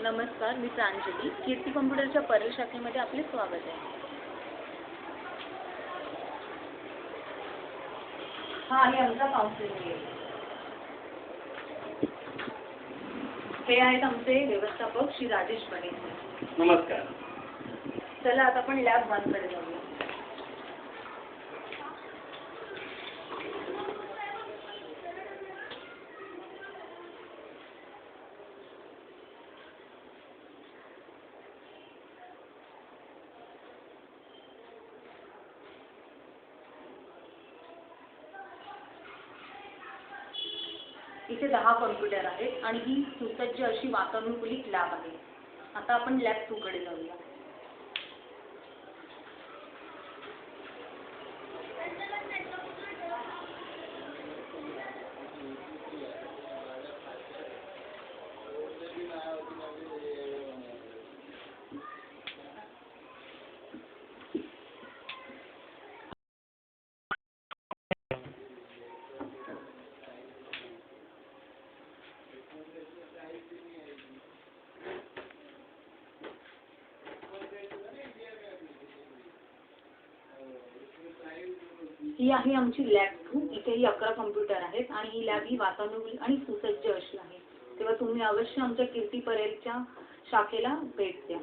नमस्कार, मी प्रांजली. कीर्ती कॉम्प्युटरच्या परल शाखेमध्ये आपले स्वागत आहे. हा आहे आमचा काउन्सिलिंग एरिया. हे आहेत आमचे व्यवस्थापक श्री राजेश बने. नमस्कार. चला आता आपण लॅब 1 कडे जाऊया. इथे 10 कॉम्प्युटर आहेत आणि ही सुसज्ज अशी वातानुकूलित लॅब आहे. आता आपण लॅब 2 कडे जाऊया. ही आहे आमची लॅब 2. इथेही 11 कॉम्प्युटर आहेत आणि ही लॅब ही वातानुकूलित आणि सुसज्ज अशी आहे. तेव्हा तुम्ही अवश्य आमच्या कीर्ती परेलच्या शाखेला भेट द्या.